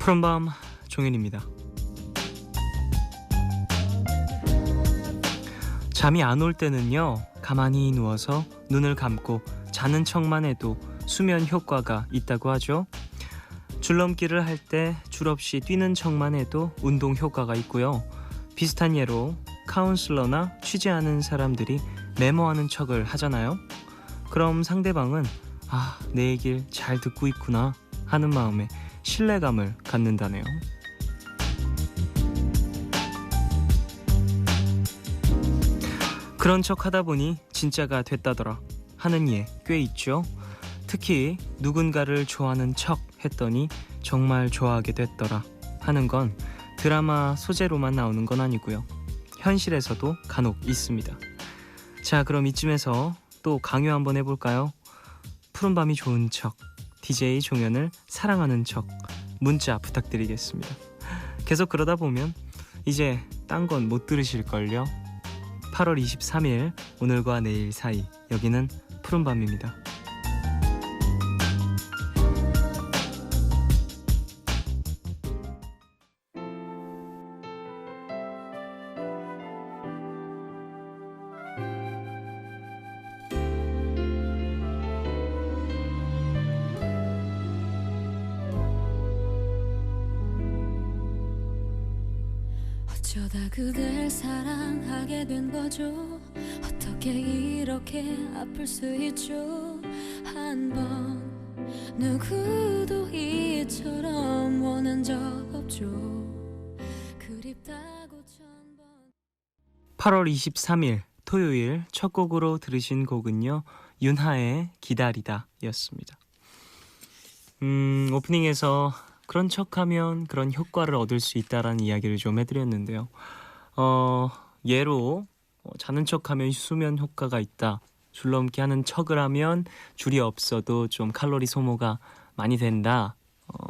푸른밤 종현입니다. 잠이 안 올 때는요, 가만히 누워서 눈을 감고 자는 척만 해도 수면 효과가 있다고 하죠. 줄넘기를 할 때 줄 없이 뛰는 척만 해도 운동 효과가 있고요. 비슷한 예로 카운슬러나 취재하는 사람들이 메모하는 척을 하잖아요. 그럼 상대방은 내 얘기를 잘 듣고 있구나 하는 마음에 신뢰감을 갖는다네요. 그런 척 하다 보니 진짜가 됐다더라 하는 예 꽤 있죠. 특히 누군가를 좋아하는 척 했더니 정말 좋아하게 됐더라 하는 건 드라마 소재로만 나오는 건 아니고요. 현실에서도 간혹 있습니다. 자, 그럼 이쯤에서 또 강요 한번 해볼까요? 푸른밤이 좋은 척, DJ 종현을 사랑하는 척 문자 부탁드리겠습니다. 계속 그러다 보면 이제 딴 건 못 들으실걸요. 8월 23일 오늘과 내일 사이, 여기는 푸른밤입니다. 어쩌다 그댈 사랑하게 된 거죠. 어떻게 이렇게 아플 수 있죠. 한 번 누구도 이처럼 원한 적 없죠. 그립다고 천번. 8월 23일 토요일 첫 곡으로 들으신 곡은요, 윤하의 기다리다 였습니다. 오프닝에서 그런 척하면 그런 효과를 얻을 수 있다라는 이야기를 좀 해드렸는데요. 예로 자는 척하면 수면 효과가 있다, 줄넘기 하는 척을 하면 줄이 없어도 좀 칼로리 소모가 많이 된다,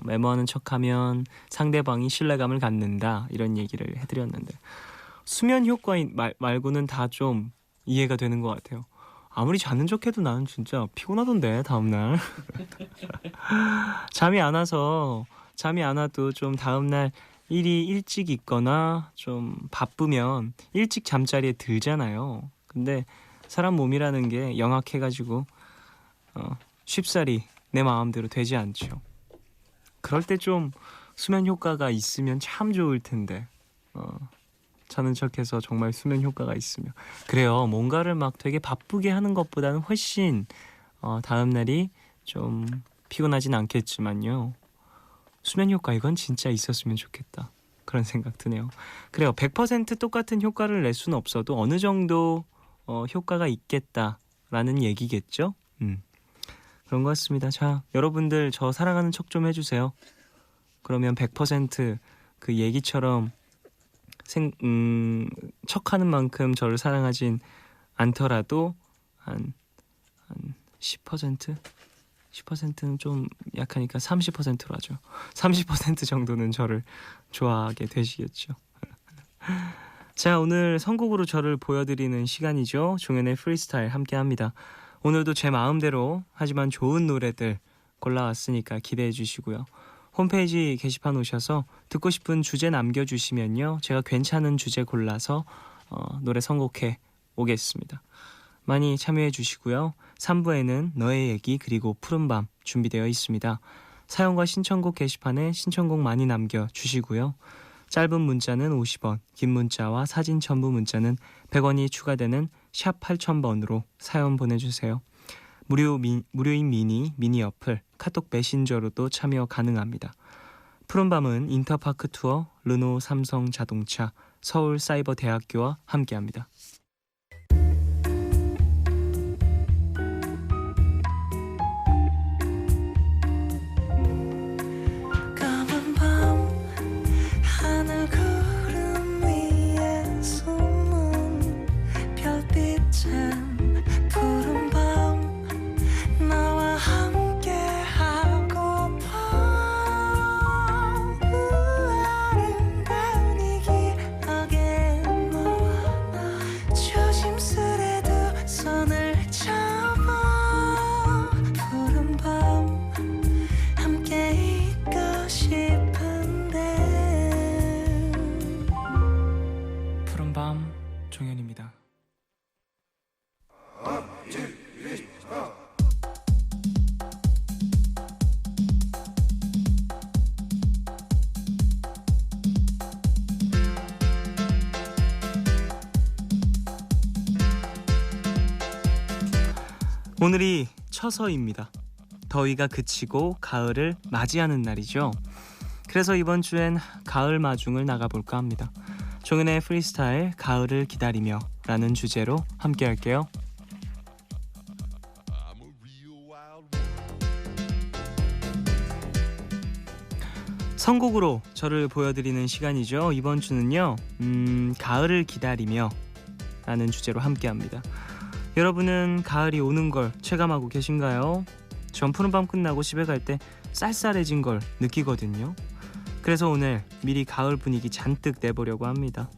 메모하는 척하면 상대방이 신뢰감을 갖는다, 이런 얘기를 해드렸는데 수면 효과 말고는 다 좀 이해가 되는 것 같아요. 아무리 자는 척해도 나는 진짜 피곤하던데 다음날. 잠이 안 와도 좀 다음날 일이 일찍 있거나 좀 바쁘면 일찍 잠자리에 들잖아요. 근데 사람 몸이라는 게 영악해가지고 쉽사리 내 마음대로 되지 않죠. 그럴 때 좀 수면 효과가 있으면 참 좋을 텐데, 자는 척해서 정말 수면 효과가 있으면. 그래요, 뭔가를 막 되게 바쁘게 하는 것보다는 훨씬 다음날이 좀 피곤하진 않겠지만요, 수면 효과 이건 진짜 있었으면 좋겠다, 그런 생각 드네요. 그래요, 100% 똑같은 효과를 낼 수는 없어도 어느 정도 효과가 있겠다라는 얘기겠죠. 그런 것 같습니다. 자, 여러분들 저 사랑하는 척 좀 해주세요. 그러면 100% 그 얘기처럼 척하는 만큼 저를 사랑하진 않더라도 한 10%? 10%는 좀 약하니까 30%로 하죠. 30% 정도는 저를 좋아하게 되시겠죠. 자, 오늘 선곡으로 저를 보여드리는 시간이죠. 종현의 프리스타일 함께합니다. 오늘도 제 마음대로 하지만 좋은 노래들 골라왔으니까 기대해 주시고요. 홈페이지 게시판 오셔서 듣고 싶은 주제 남겨주시면요, 제가 괜찮은 주제 골라서 노래 선곡해 오겠습니다. 많이 참여해 주시고요. 3부에는 너의 얘기 그리고 푸른밤 준비되어 있습니다. 사연과 신청곡 게시판에 신청곡 많이 남겨주시고요. 짧은 문자는 50원, 긴 문자와 사진 첨부 문자는 100원이 추가되는 샵 8000번으로 사연 보내주세요. 무료인 미니 어플 카톡 메신저로도 참여 가능합니다. 푸른밤은 인터파크 투어, 르노 삼성 자동차, 서울사이버대학교와 함께합니다. 함께 있고 싶은 오늘이 처서입니다. 더위가 그치고 가을을 맞이하는 날이죠. 그래서 이번 주엔 가을 마중을 나가볼까 합니다. 종현의 프리스타일 가을을 기다리며 라는 주제로 함께 할게요. 선곡으로 저를 보여드리는 시간이죠. 이번 주는요 가을을 기다리며 라는 주제로 함께 합니다. 여러분은 가을이 오는 걸 체감하고 계신가요? 전 푸른밤 끝나고 집에 갈 때 쌀쌀해진 걸 느끼거든요. 그래서 오늘 미리 가을 분위기 잔뜩 내보려고 합니다.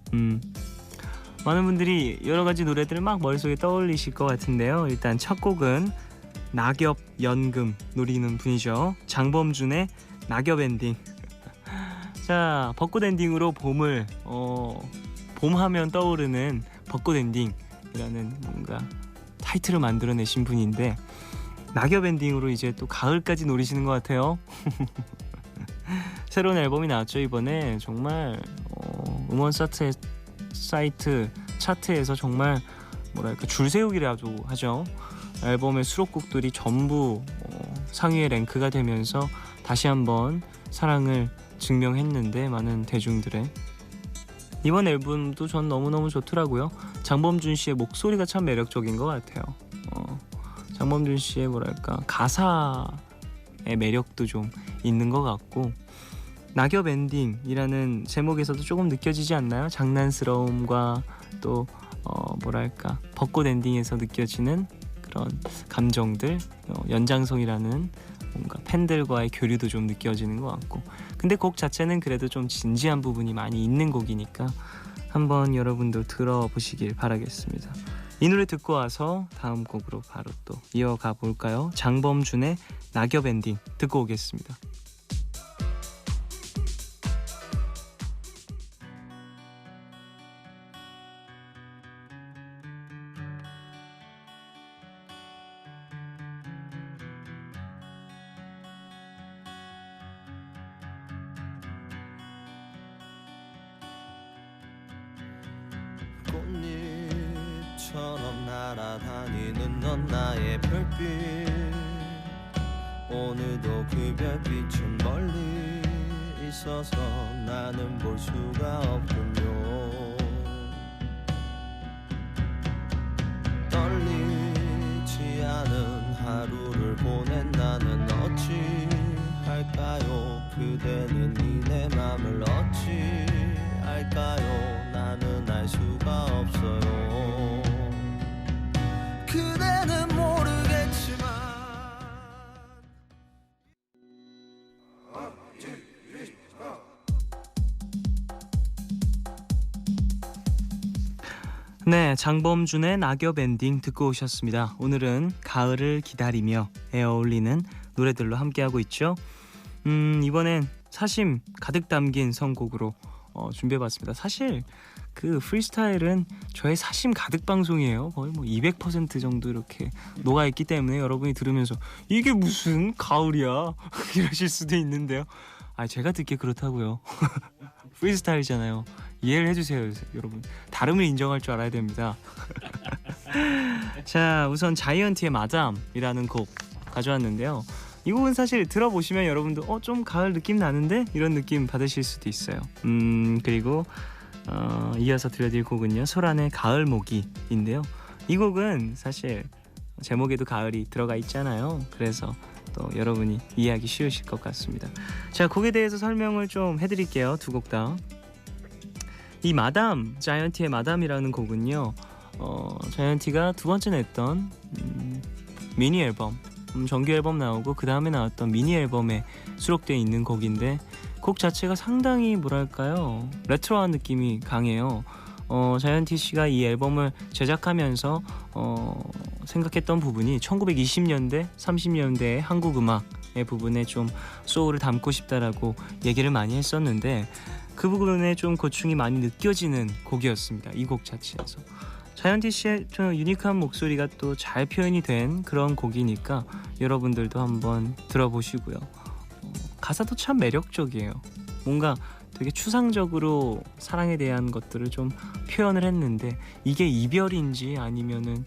많은 분들이 여러 가지 노래들을 막 머릿속에 떠올리실 것 같은데요. 일단 첫 곡은 낙엽 연금 노리는 분이죠. 장범준의 낙엽 엔딩. 자, 벚꽃 엔딩으로 봄을 봄하면 떠오르는 벚꽃 엔딩이라는 뭔가 타이틀을 만들어내신 분인데 낙엽 엔딩으로 이제 또 가을까지 노리시는 것 같아요. 새로운 앨범이 나왔죠. 이번에 정말 음원 사이트 차트에서 정말 뭐랄까 줄세우기라도 하죠. 앨범의 수록곡들이 전부 상위에 랭크가 되면서 다시 한번 사랑을 증명했는데 많은 대중들의 이번 앨범도 전 너무너무 좋더라고요. 장범준 씨의 목소리가 참 매력적인 것 같아요. 장범준 씨의 뭐랄까 가사의 매력도 좀 있는 것 같고 낙엽 엔딩이라는 제목에서도 조금 느껴지지 않나요? 장난스러움과 또 뭐랄까 벚꽃 엔딩에서 느껴지는 그런 감정들 연장성이라는 뭔가 팬들과의 교류도 좀 느껴지는 것 같고 근데 곡 자체는 그래도 좀 진지한 부분이 많이 있는 곡이니까 한번 여러분도 들어보시길 바라겠습니다. 이 노래 듣고 와서 다음 곡으로 바로 또 이어가 볼까요? 장범준의 낙엽 엔딩 듣고 오겠습니다. 꽃잎처럼 날아다니는 넌 나의 별빛 오늘도 그 별빛은 멀리 있어서 나는 볼 수가 없군요. 떨리지 않은 하루를 보낸 나는 어찌 할까요? 그대는 내 맘을 어찌 알까요? 나는 알 수가 없어요. 그대는 모르겠지만 네, 장범준의 낙엽 엔딩 듣고 오셨습니다. 오늘은 가을을 기다리며 에 어울리는 노래들로 함께하고 있죠. 이번엔 사심 가득 담긴 선곡으로 준비해봤습니다. 사실 그 프리스타일은 저의 사심 가득 방송이에요. 거의 뭐 200% 정도 이렇게 녹아있기 때문에 여러분이 들으면서 이게 무슨 가을이야 이러실 수도 있는데요. 제가 듣기에 그렇다고요. 프리스타일이잖아요. 이해를 해주세요 여러분. 다름을 인정할 줄 알아야 됩니다. 자, 우선 자이언티의 마담이라는 곡 가져왔는데요. 이 곡은 사실 들어보시면 여러분도 좀 가을 느낌 나는데? 이런 느낌 받으실 수도 있어요. 그리고 이어서 들려드릴 곡은요 소란의 가을모기인데요. 이 곡은 사실 제목에도 가을이 들어가 있잖아요. 그래서 또 여러분이 이해하기 쉬우실 것 같습니다. 자, 곡에 대해서 설명을 좀 해드릴게요. 두 곡 다. 이 마담, 자이언티의 마담이라는 곡은요 자이언티가 두 번째 냈던 미니 앨범 정규 앨범 나오고 그 다음에 나왔던 미니 앨범에 수록되어 있는 곡인데 곡 자체가 상당히 뭐랄까요 레트로한 느낌이 강해요. 자이언티 씨가 이 앨범을 제작하면서 생각했던 부분이 1920년대, 30년대의 한국 음악의 부분에 좀 소울을 담고 싶다라고 얘기를 많이 했었는데 그 부분에 좀 고충이 많이 느껴지는 곡이었습니다. 이 곡 자체에서 자이언티 씨의 좀 유니크한 목소리가 또 잘 표현이 된 그런 곡이니까 여러분들도 한번 들어보시고요. 가사도 참 매력적이에요. 뭔가 되게 추상적으로 사랑에 대한 것들을 좀 표현을 했는데 이게 이별인지 아니면은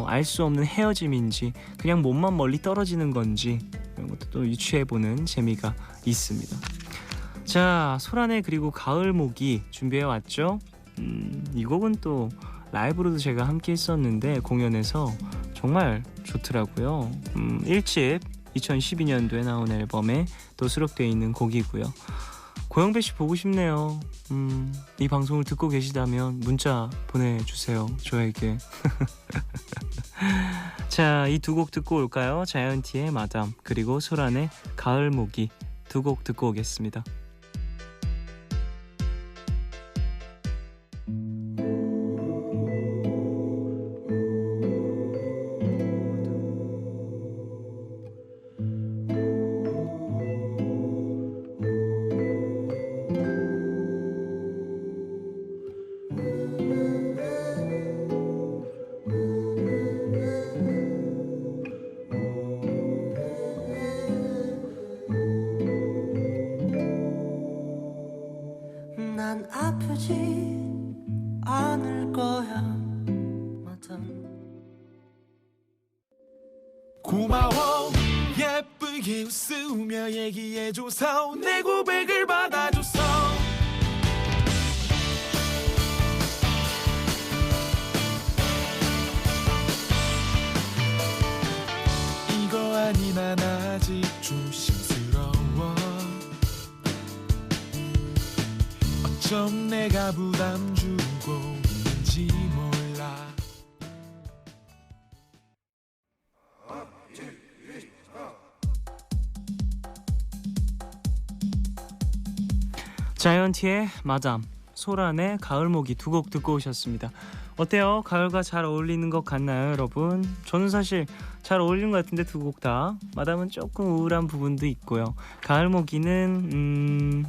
알 수 없는 헤어짐인지 그냥 몸만 멀리 떨어지는 건지 이런 것도 또 유추해보는 재미가 있습니다. 자, 소란의 그리고 가을모기 준비해왔죠. 이 곡은 또 라이브로도 제가 함께 했었는데 공연에서 정말 좋더라고요. 1집 2012년도에 나온 앨범에 또 수록되어 있는 곡이고요. 고영배씨 보고 싶네요. 이 방송을 듣고 계시다면 문자 보내주세요, 저에게. 자, 이 두 곡 듣고 올까요? 자이언티의 마담 그리고 소란의 가을모기 두 곡 듣고 오겠습니다. 난 아프지 않을 거야 마담. 고마워 예쁘게 웃으며 얘기해줘서 내 고백을 받아줘서. 이거 아니 난 아직 조심스러워. 어쩜 내가 부담 주고 있는지 몰라. 자이언티의 마담, 소란의 가을모기 두 곡 듣고 오셨습니다. 어때요? 가을과 잘 어울리는 것 같나요, 여러분? 저는 사실 잘 어울리는 것 같은데 두 곡 다. 마담은 조금 우울한 부분도 있고요. 가을모기는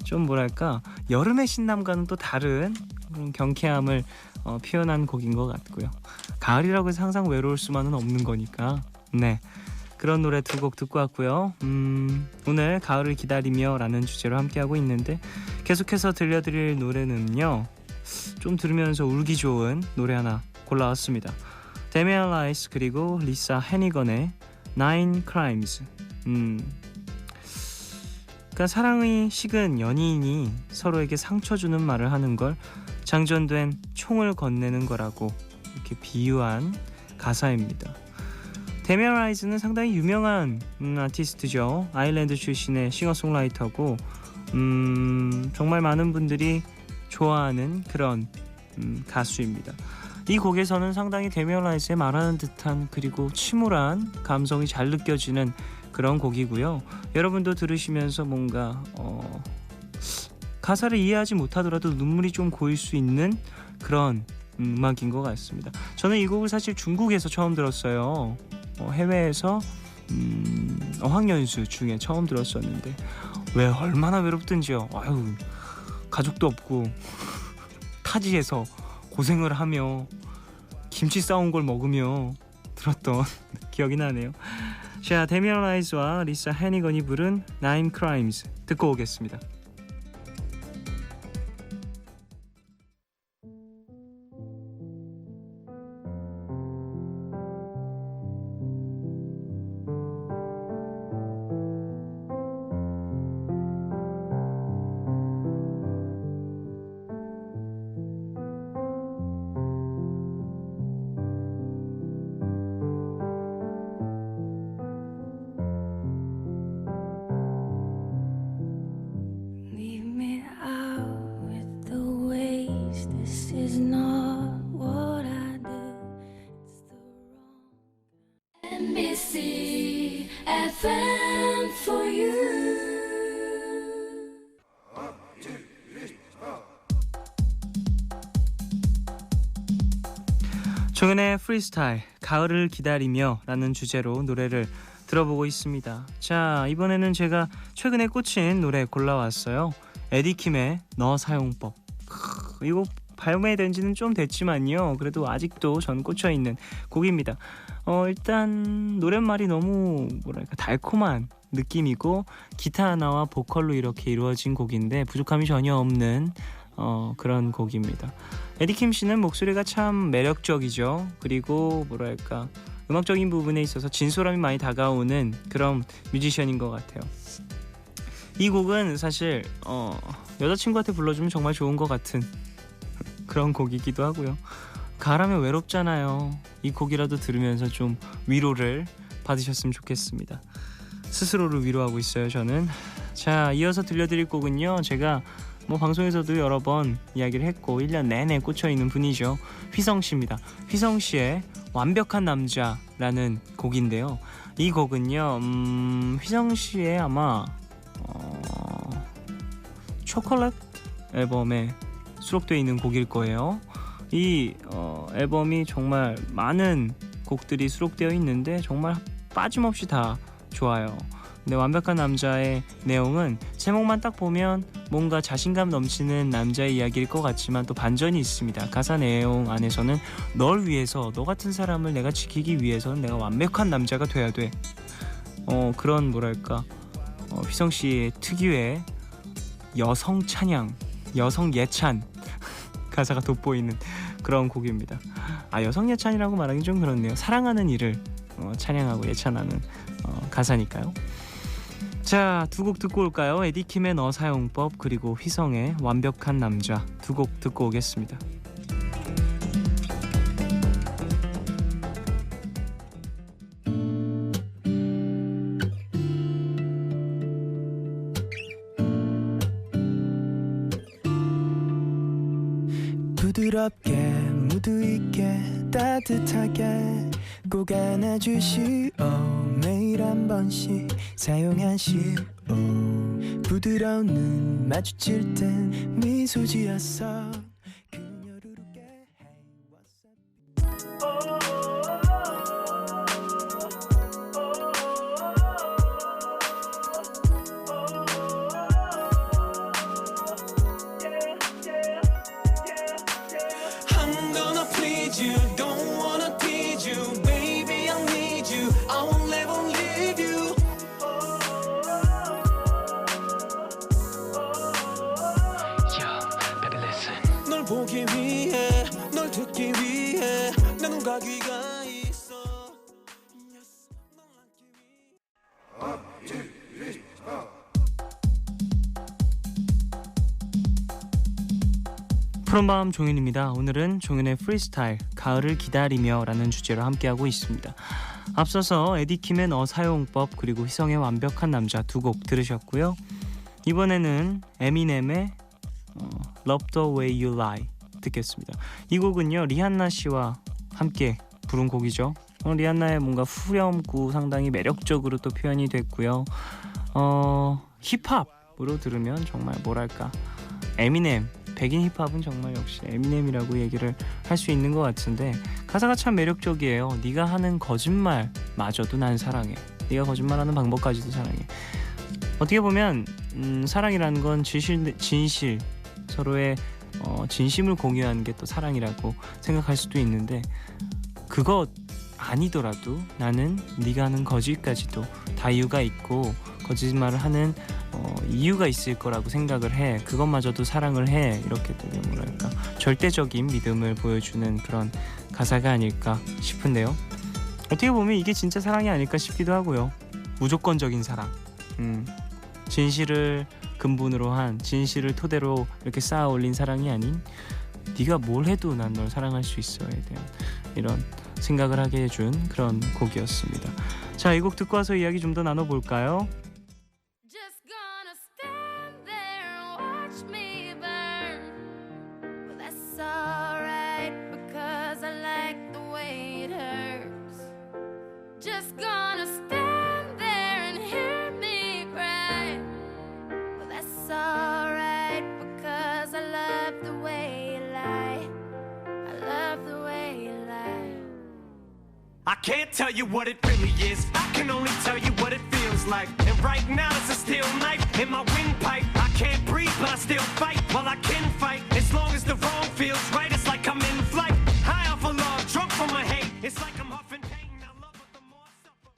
좀 뭐랄까 여름의 신남과는 또 다른 그런 경쾌함을 표현한 곡인 것 같고요. 가을이라고 해서 항상 외로울 수만은 없는 거니까. 네, 그런 노래 두 곡 듣고 왔고요. 오늘 가을을 기다리며 라는 주제로 함께하고 있는데 계속해서 들려드릴 노래는요, 좀 들으면서 울기 좋은 노래 하나 골라왔습니다. 데미안 라이스 그리고 리사 해니건의 Nine Crimes. 그러니까 사랑이 식은 연인이 서로에게 상처 주는 말을 하는 걸 장전된 총을 건네는 거라고 이렇게 비유한 가사입니다. 데미안 라이스는 상당히 유명한 아티스트죠. 아일랜드 출신의 싱어송라이터고 정말 많은 분들이 좋아하는 그런 가수입니다. 이 곡에서는 상당히 데미안 라이스의 말하는 듯한 그리고 침울한 감성이 잘 느껴지는 그런 곡이고요. 여러분도 들으시면서 뭔가 가사를 이해하지 못하더라도 눈물이 좀 고일 수 있는 그런 음악인 것 같습니다. 저는 이 곡을 사실 중국에서 처음 들었어요. 해외에서 어학연수 중에 처음 들었었는데 왜 얼마나 외롭든지요. 아유, 가족도 없고 타지에서 고생을 하며 김치 싸온 걸 먹으며 들었던 기억이 나네요. 자, 데미안 라이스와 리사 해니건이 부른 Nine Crimes 듣고 오겠습니다. Leave me out with the waste. This is not what I do. It's the wrong. NBC FM for you. 정은의 프리스타일 가을을 기다리며 라는 주제로 노래를 들어보고 있습니다. 자, 이번에는 제가 최근에 꽂힌 노래 골라왔어요. 에디킴의 너 사용법. 이거 발매된 지는 좀 됐지만요, 그래도 아직도 전 꽂혀있는 곡입니다. 일단 노랫말이 너무 뭐랄까 달콤한 느낌이고 기타 하나와 보컬로 이렇게 이루어진 곡인데 부족함이 전혀 없는 그런 곡입니다. 에디킴 씨는 목소리가 참 매력적이죠. 그리고 뭐랄까 음악적인 부분에 있어서 진솔함이 많이 다가오는 그런 뮤지션인 것 같아요. 이 곡은 사실 여자친구한테 불러주면 정말 좋은 것 같은 그런 곡이기도 하고요. 가을하면 외롭잖아요. 이 곡이라도 들으면서 좀 위로를 받으셨으면 좋겠습니다. 스스로를 위로하고 있어요, 저는. 자, 이어서 들려드릴 곡은요, 제가 방송에서도 여러 번 이야기를 했고 1년 내내 꽂혀있는 분이죠. 휘성씨입니다. 휘성씨의 완벽한 남자라는 곡인데요. 이 곡은요, 휘성씨의 아마 초콜릿 앨범에 수록되어 있는 곡일 거예요. 이 앨범이 정말 많은 곡들이 수록되어 있는데 정말 빠짐없이 다 좋아요. 근데 완벽한 남자의 내용은 제목만 딱 보면 뭔가 자신감 넘치는 남자의 이야기일 것 같지만 또 반전이 있습니다. 가사 내용 안에서는 널 위해서, 너 같은 사람을 내가 지키기 위해서는 내가 완벽한 남자가 돼야 돼. 그런 뭐랄까 휘성씨의 특유의 여성 찬양, 여성 예찬 가사가 돋보이는 그런 곡입니다. 여성 예찬이라고 말하기 좀 그렇네요. 사랑하는 이를 찬양하고 예찬하는 가사니까요. 자, 두 곡 듣고 올까요? 에디킴의 너 사용법 그리고 휘성의 완벽한 남자 두 곡 듣고 오겠습니다. 부드럽게 무드 있게 따뜻하게 꼭 안아주시오. 매일 한 번씩 사용하시오. 부드러운 눈 마주칠 땐 미소 지어서 그녀를 웃게 Hey, what's up? I'm gonna please you, don't wanna tease you, baby I need you, I won't ever leave you. Yo, baby listen. 널 보기 위해, 널 듣기 위해 내 눈과 귀가 있어. Yes, 널 안기 위해. 푸른밤 종윤입니다. 오늘은 종윤의 프리스타일 가을을 기다리며 라는 주제로 함께하고 있습니다. 앞서서 에디킴의 너 사용법 그리고 휘성의 완벽한 남자 두 곡 들으셨고요. 이번에는 에미넴의 Love the Way You Lie 듣겠습니다. 이 곡은요 리한나 씨와 함께 부른 곡이죠. 리한나의 뭔가 후렴구 상당히 매력적으로 또 표현이 됐고요. 힙합으로 들으면 정말 뭐랄까 에미넴 백인 힙합은 정말 역시 에미넴이라고 얘기를 할 수 있는 것 같은데 가사가 참 매력적이에요. 네가 하는 거짓말마저도 난 사랑해. 네가 거짓말하는 방법까지도 사랑해. 어떻게 보면 사랑이라는 건 진실 서로의 진심을 공유하는 게 또 사랑이라고 생각할 수도 있는데 그것 아니더라도 나는 네가 하는 거짓까지도 다 이유가 있고 거짓말을 하는 이유가 있을 거라고 생각을 해. 그것마저도 사랑을 해. 이렇게 되게 뭐랄까 절대적인 믿음을 보여주는 그런 가사가 아닐까 싶은데요. 어떻게 보면 이게 진짜 사랑이 아닐까 싶기도 하고요. 무조건적인 사랑. 진실을 근본으로 한 진실을 토대로 이렇게 쌓아 올린 사랑이 아닌 네가 뭘 해도 난 널 사랑할 수 있어에 대한 이런 생각을 하게 해준 그런 곡이었습니다. 자, 이 곡 듣고 와서 이야기 좀 더 나눠볼까요? Just gonna stand there and watch me burn. Well, that's alright because I like the way it hurts. Just gonna stand there and hear me cry. Well, that's alright because I love the way you lie. I love the way you lie. I can't tell you what it really is. I can only tell you what it feels like. And right now it's a steel knife in my windpipe. I can't breathe, but I still fight. While I can fight, as long as the wrong feels right, it's like I'm in flight. High off of love, drunk from my hate. It's like I'm huffing pain. I love it the more I suffer.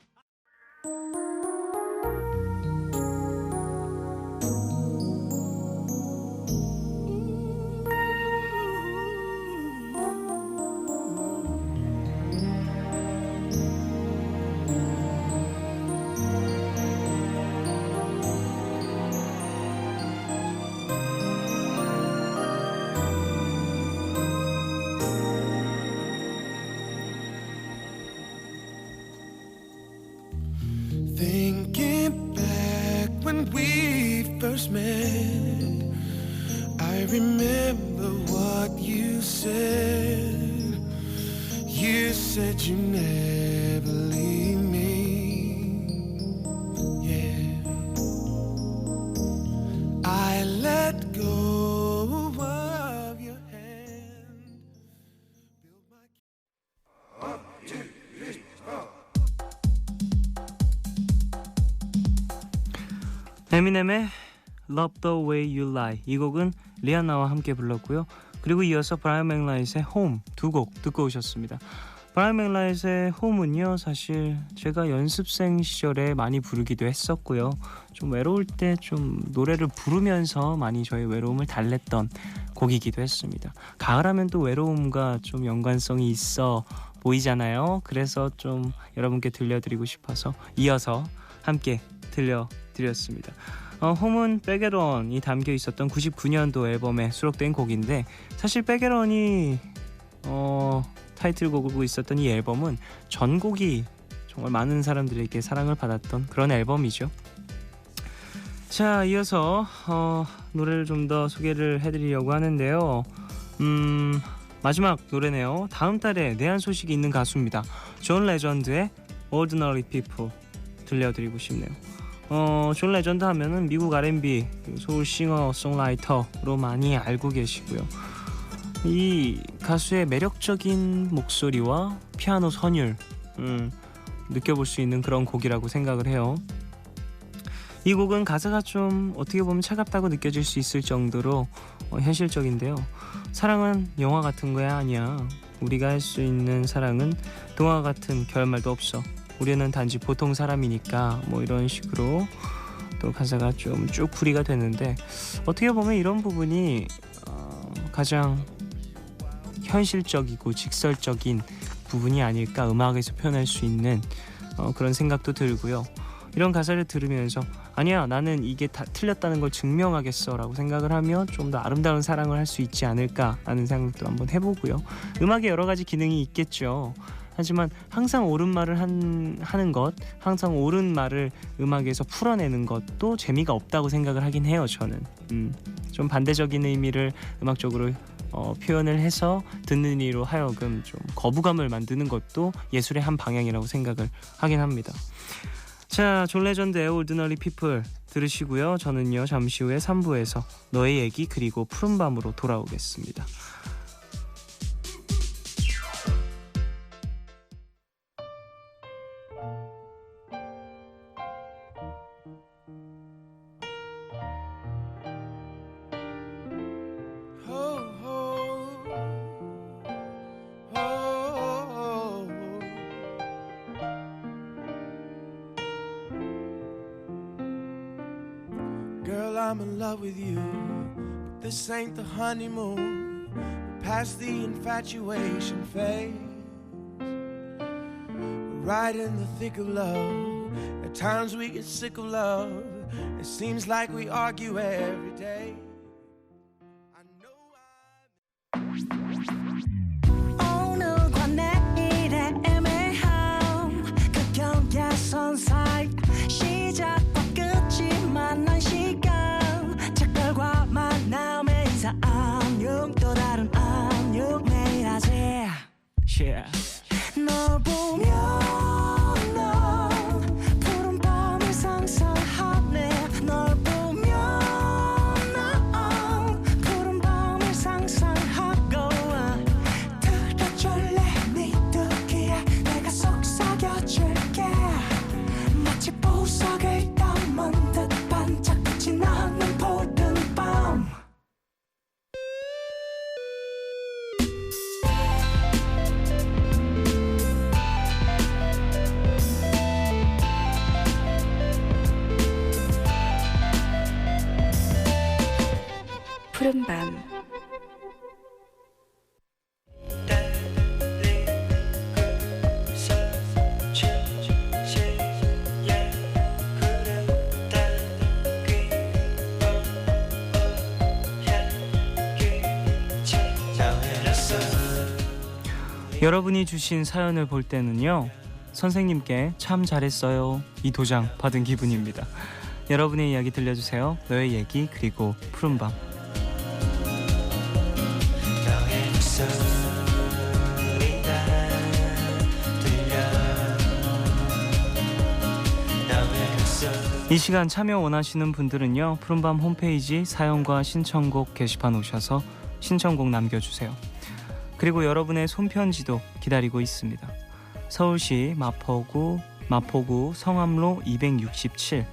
first met, I remember what you said. You said you never leave me. Yeah, I let go of your hand. Build my 에미넴의 Love the Way You Lie 이 곡은 리아나와 함께 불렀고요. 그리고 이어서 브라이언 맥라이트의 Home 두 곡 듣고 오셨습니다. 브라이언 맥라이트의 Home은요 사실 제가 연습생 시절에 많이 부르기도 했었고요. 좀 외로울 때 좀 노래를 부르면서 많이 저의 외로움을 달랬던 곡이기도 했습니다. 가을하면 또 외로움과 좀 연관성이 있어 보이잖아요. 그래서 좀 여러분께 들려드리고 싶어서 이어서 함께 들려드렸습니다. 홈은 백앤런이 담겨 있었던 99년도 앨범에 수록된 곡인데 사실 백앤런이 타이틀곡으로 있었던 이 앨범은 전곡이 정말 많은 사람들에게 사랑을 받았던 그런 앨범이죠. 자, 이어서 노래를 좀 더 소개를 해드리려고 하는데요. 마지막 노래네요. 다음 달에 내한 소식이 있는 가수입니다. 존 레전드의 Ordinary People 들려드리고 싶네요. 존 레전드 하면은 미국 R&B 소울 싱어 송라이터로 많이 알고 계시고요. 이 가수의 매력적인 목소리와 피아노 선율 느껴볼 수 있는 그런 곡이라고 생각을 해요. 이 곡은 가사가 좀 어떻게 보면 차갑다고 느껴질 수 있을 정도로 현실적인데요. 사랑은 영화 같은 거야 아니야. 우리가 할 수 있는 사랑은 동화 같은 결말도 없어. 우리는 단지 보통 사람이니까 뭐 이런 식으로 또 가사가 좀 쭉 풀이가 되는데 어떻게 보면 이런 부분이 가장 현실적이고 직설적인 부분이 아닐까 음악에서 표현할 수 있는 그런 생각도 들고요. 이런 가사를 들으면서 아니야 나는 이게 다 틀렸다는 걸 증명하겠어 라고 생각을 하면 좀 더 아름다운 사랑을 할 수 있지 않을까 라는 생각도 한번 해보고요. 음악에 여러 가지 기능이 있겠죠. 하지만 항상 옳은 말을 하는 것, 항상 옳은 말을 음악에서 풀어내는 것도 재미가 없다고 생각을 하긴 해요. 저는 좀 반대적인 의미를 음악적으로 표현을 해서 듣는 이로 하여금 좀 거부감을 만드는 것도 예술의 한 방향이라고 생각을 하긴 합니다. 자, 존 레전드의 Ordinary People 들으시고요. 저는요 잠시 후에 3부에서 너의 얘기 그리고 푸른밤으로 돌아오겠습니다. Girl, I'm in love with you, but this ain't the honeymoon. We're past the infatuation phase. We're right in the thick of love. At times we get sick of love. It seems like we argue every day. I know 오늘과 내일의 애매함 그 경계선 사이 시작과 끝이 만난 시간 작별과 만남의 인사 안녕 또 다른 안녕 매일 하지 Yeah. 널 보면 난 푸른 밤을 상상하네 널 보면 난 푸른 밤을 상상하고 들어줄래 네 듣기에 내가 속삭여줄게 마치 보석을 담은 듯 반짝빛이 나는 푸른 밤 푸른 밤 여러분이 주신 사연을 볼 때는요 선생님께 참 잘했어요 이 도장 받은 기분입니다. 여러분의 이야기 들려주세요. 너의 얘기 그리고 푸른밤. 너의 목소리가 들려 너의 목소리 이 시간 참여 원하시는 분들은요, 푸른밤 홈페이지 사연과 신청곡 게시판 오셔서 신청곡 남겨주세요. 그리고 여러분의 손편지도 기다리고 있습니다. 서울시 마포구 성암로 267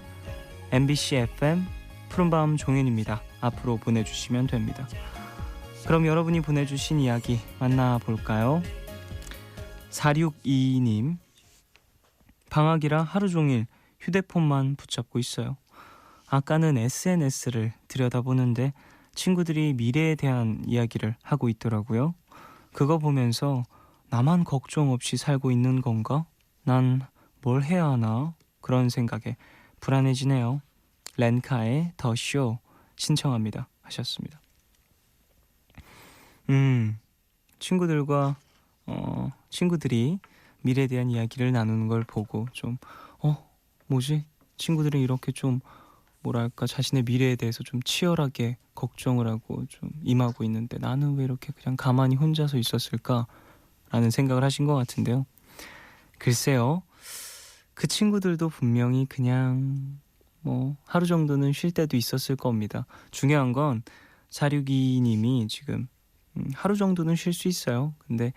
MBC FM 푸른밤 종윤입니다. 앞으로 보내주시면 됩니다. 그럼 여러분이 보내주신 이야기 만나볼까요? 4622님, 방학이라 하루 종일 휴대폰만 붙잡고 있어요. 아까는 SNS를 들여다보는데 친구들이 미래에 대한 이야기를 하고 있더라고요. 그거 보면서 나만 걱정 없이 살고 있는 건가? 난 뭘 해야 하나? 그런 생각에 불안해지네요. 렌카의 더 쇼 신청합니다 하셨습니다. 친구들이 미래에 대한 이야기를 나누는 걸 보고 좀 뭐지? 친구들은 이렇게 좀 뭐랄까 자신의 미래에 대해서 좀 치열하게 걱정을 하고 좀 임하고 있는데 나는 왜 이렇게 그냥 가만히 혼자서 있었을까? 라는 생각을 하신 것 같은데요. 글쎄요, 그 친구들도 분명히 그냥 하루 정도는 쉴 때도 있었을 겁니다. 중요한 건 462님이 지금 하루 정도는 쉴 수 있어요. 근데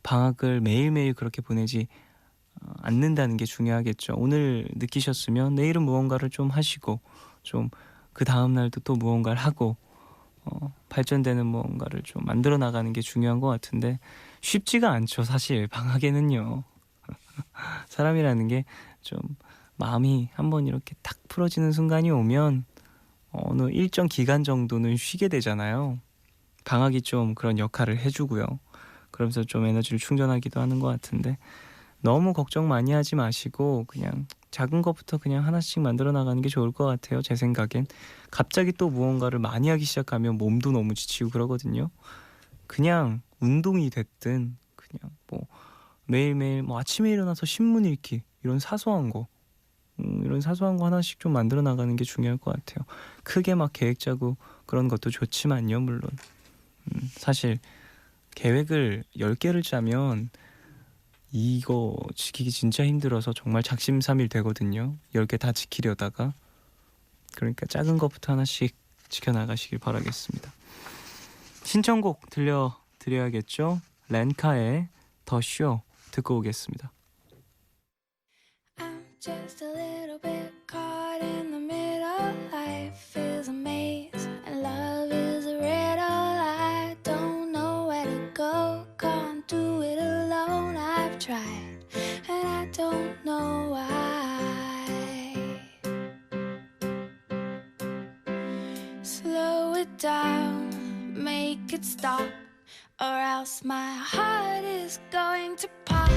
방학을 매일매일 그렇게 보내지 않는다는 게 중요하겠죠. 오늘 느끼셨으면 내일은 무언가를 좀 하시고 좀 그 다음 날도 또 무언가를 하고 발전되는 무언가를 좀 만들어 나가는 게 중요한 것 같은데 쉽지가 않죠. 사실 방학에는요. 사람이라는 게 좀 마음이 한번 이렇게 탁 풀어지는 순간이 오면 어느 일정 기간 정도는 쉬게 되잖아요. 방학이 좀 그런 역할을 해주고요. 그러면서 좀 에너지를 충전하기도 하는 것 같은데 너무 걱정 많이 하지 마시고 그냥 작은 것부터 그냥 하나씩 만들어 나가는 게 좋을 것 같아요. 제 생각엔 갑자기 또 무언가를 많이 하기 시작하면 몸도 너무 지치고 그러거든요. 그냥 운동이 됐든 그냥 매일매일 아침에 일어나서 신문 읽기 이런 사소한 거 하나씩 좀 만들어 나가는 게 중요할 것 같아요. 크게 막 계획 짜고 그런 것도 좋지만요. 물론 사실 계획을 10개를 짜면 이거 지키기 진짜 힘들어서 정말 작심삼일 되거든요. 10개 다 지키려다가. 그러니까 작은 것부터 하나씩 지켜나가시길 바라겠습니다. 신청곡 들려드려야겠죠. 렌카의 더 쇼 듣고 오겠습니다. I'm just a little bit caught in the middle. Life is a maze and love is a riddle. I don't know where to go, can't do it alone. I've tried and I don't know why. Slow it down, make it stop, or else my heart is going to pop.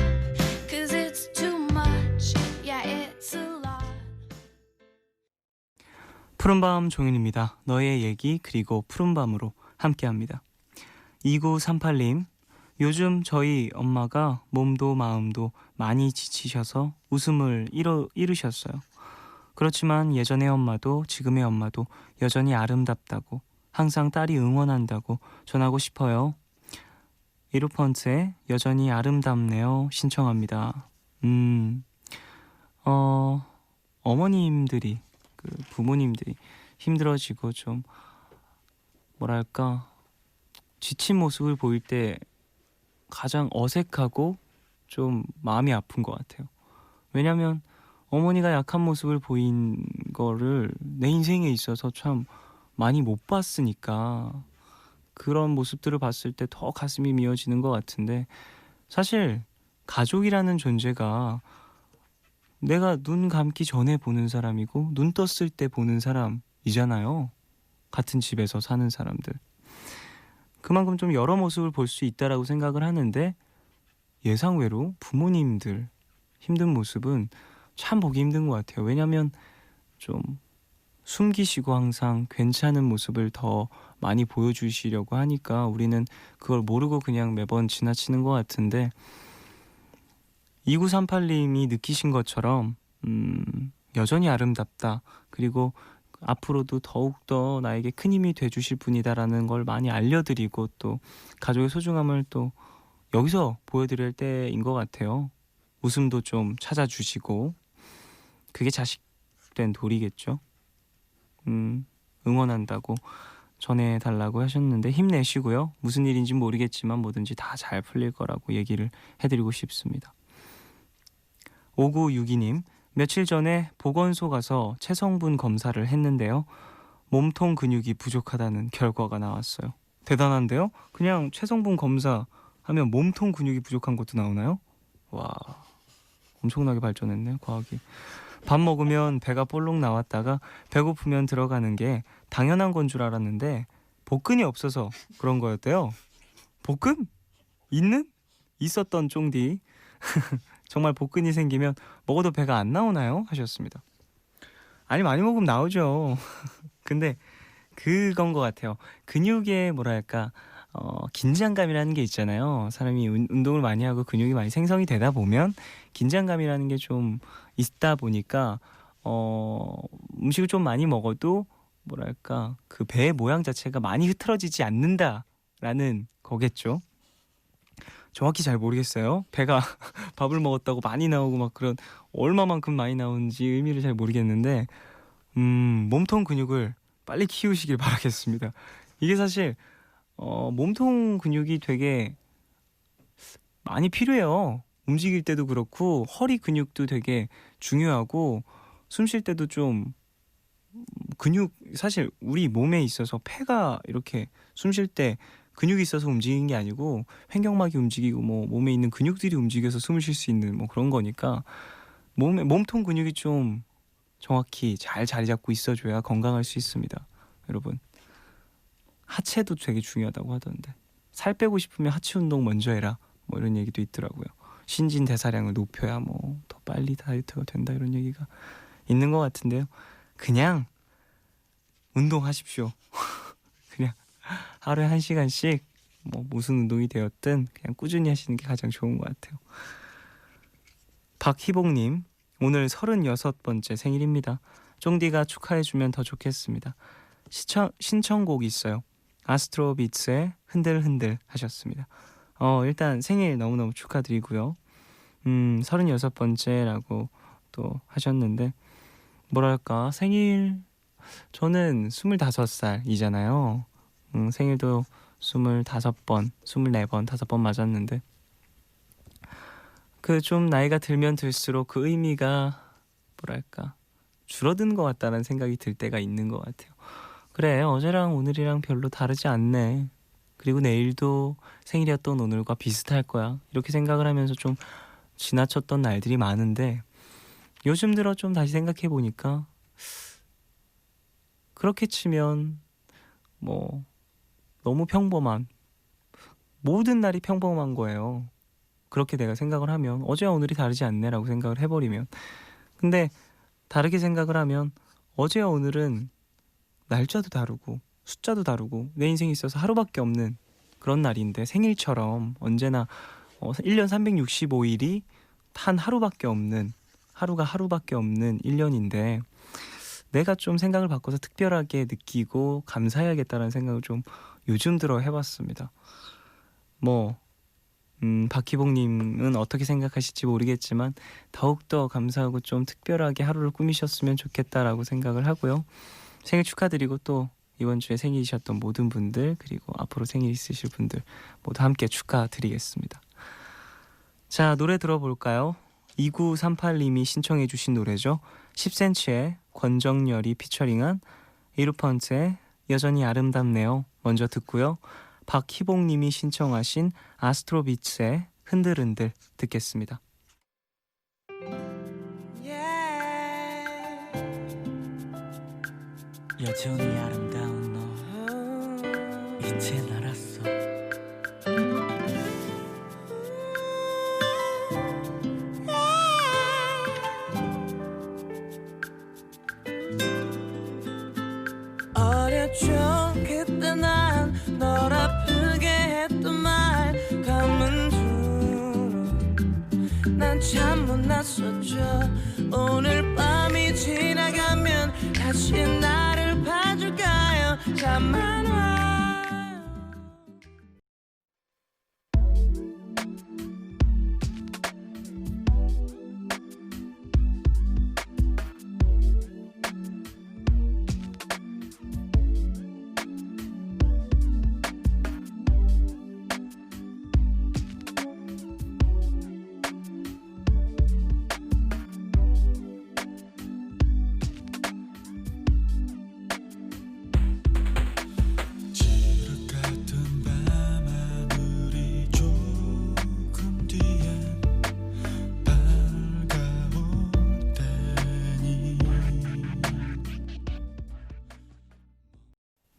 'Cause it's too much, yeah it's a lot. 푸른밤 종윤입니다. 너의 얘기 그리고 푸른밤으로 함께합니다. 2938님, 요즘 저희 엄마가 몸도 마음도 많이 지치셔서 웃음을 잃으셨어요. 그렇지만 예전의 엄마도 지금의 엄마도 여전히 아름답다고 항상 딸이 응원한다고 전하고 싶어요. 이루펀트의 여전히 아름답네요 신청합니다. 어머님들이 부모님들이 힘들어지고 좀 뭐랄까 지친 모습을 보일 때 가장 어색하고 좀 마음이 아픈 것 같아요. 왜냐면 어머니가 약한 모습을 보인 거를 내 인생에 있어서 참 많이 못 봤으니까 그런 모습들을 봤을 때 더 가슴이 미어지는 것 같은데 사실 가족이라는 존재가 내가 눈 감기 전에 보는 사람이고 눈 떴을 때 보는 사람이잖아요. 같은 집에서 사는 사람들. 그만큼 좀 여러 모습을 볼 수 있다라고 생각을 하는데 예상외로 부모님들 힘든 모습은 참 보기 힘든 것 같아요. 왜냐면 좀 숨기시고 항상 괜찮은 모습을 더 많이 보여주시려고 하니까 우리는 그걸 모르고 그냥 매번 지나치는 것 같은데 2938님이 느끼신 것처럼 여전히 아름답다. 그리고 앞으로도 더욱더 나에게 큰 힘이 돼주실 분이다라는 걸 많이 알려드리고 또 가족의 소중함을 또 여기서 보여드릴 때인 것 같아요. 웃음도 좀 찾아주시고 그게 자식된 도리겠죠. 응원한다고 전해달라고 하셨는데 힘내시고요. 무슨 일인지 모르겠지만 뭐든지 다 잘 풀릴 거라고 얘기를 해드리고 싶습니다. 5962님, 며칠 전에 보건소 가서 체성분 검사를 했는데요. 몸통 근육이 부족하다는 결과가 나왔어요. 대단한데요? 그냥 체성분 검사하면 몸통 근육이 부족한 것도 나오나요? 와, 엄청나게 발전했네, 과학이. 밥 먹으면 배가 볼록 나왔다가 배고프면 들어가는 게 당연한 건 줄 알았는데 복근이 없어서 그런 거였대요. 복근? 있었던 쫑디. 정말 복근이 생기면 먹어도 배가 안 나오나요? 하셨습니다. 아니, 많이 먹으면 나오죠. 근데 그건 것 같아요. 근육에 뭐랄까 긴장감이라는 게 있잖아요. 사람이 운동을 많이 하고 근육이 많이 생성이 되다 보면 긴장감이라는 게 좀 있다 보니까 음식을 좀 많이 먹어도 뭐랄까 그 배의 모양 자체가 많이 흐트러지지 않는다라는 거겠죠. 정확히 잘 모르겠어요. 배가 밥을 먹었다고 많이 나오고 막 그런 얼마만큼 많이 나오는지 의미를 잘 모르겠는데 몸통 근육을 빨리 키우시길 바라겠습니다. 이게 사실 몸통 근육이 되게 많이 필요해요. 움직일 때도 그렇고 허리 근육도 되게 중요하고 숨 쉴 때도 좀 근육, 사실 우리 몸에 있어서 폐가 이렇게 숨 쉴 때 근육이 있어서 움직이는 게 아니고 횡격막이 움직이고 뭐 몸에 있는 근육들이 움직여서 숨을 쉴 수 있는 뭐 그런 거니까 몸통 근육이 좀 정확히 잘 자리 잡고 있어줘야 건강할 수 있습니다. 여러분, 하체도 되게 중요하다고 하던데 살 빼고 싶으면 하체 운동 먼저 해라 뭐 이런 얘기도 있더라고요. 신진대사량을 높여야 뭐 더 빨리 다이어트가 된다 이런 얘기가 있는 것 같은데요. 그냥 운동하십시오. 그냥 하루에 1시간씩 뭐 무슨 운동이 되었든 그냥 꾸준히 하시는 게 가장 좋은 것 같아요. 박희봉님, 오늘 36번째 생일입니다. 쫑디가 축하해주면 더 좋겠습니다. 신청곡 있어요. 아스트로비츠의 흔들흔들 하셨습니다. 일단 생일 너무너무 축하드리고요. 36번째라고 또 하셨는데 뭐랄까 생일, 저는 25살이잖아요. 생일도 25번, 24번, 5번 맞았는데 그 좀 나이가 들면 들수록 그 의미가 뭐랄까 줄어드는 것 같다는 생각이 들 때가 있는 것 같아요. 그래, 어제랑 오늘이랑 별로 다르지 않네. 그리고 내일도 생일이었던 오늘과 비슷할 거야. 이렇게 생각을 하면서 좀 지나쳤던 날들이 많은데 요즘 들어 좀 다시 생각해 보니까 그렇게 치면 뭐 너무 평범한, 모든 날이 평범한 거예요. 그렇게 내가 생각을 하면 어제와 오늘이 다르지 않네라고 생각을 해버리면. 근데 다르게 생각을 하면 어제와 오늘은 날짜도 다르고 숫자도 다르고 내 인생에 있어서 하루밖에 없는 그런 날인데 생일처럼 언제나 1년 365일이 단 하루밖에 없는, 하루가 하루밖에 없는 1년인데 내가 좀 생각을 바꿔서 특별하게 느끼고 감사해야겠다는 생각을 좀 요즘 들어 해봤습니다. 박희봉님은 어떻게 생각하실지 모르겠지만 더욱더 감사하고 좀 특별하게 하루를 꾸미셨으면 좋겠다라고 생각을 하고요. 생일 축하드리고 또 이번 주에 생일이셨던 모든 분들 그리고 앞으로 생일 있으실 분들 모두 함께 축하드리겠습니다. 자, 노래 들어볼까요? 2938님이 신청해 주신 노래죠. 10cm의 권정열이 피처링한 이루펀트의 여전히 아름답네요 먼저 듣고요. 박희봉님이 신청하신 아스트로비츠의 흔들흔들 듣겠습니다. 여전히 아름다운 너 이젠 알았어. 어렸죠 그때 난 널 아프게 했던 말 감은 중 난 참 못났었죠. 오늘 밤이 다시 나를 봐줄까요? 잠만 와. 지륵 같은 밤하늘이 조금 뒤엔 밝아올 때니.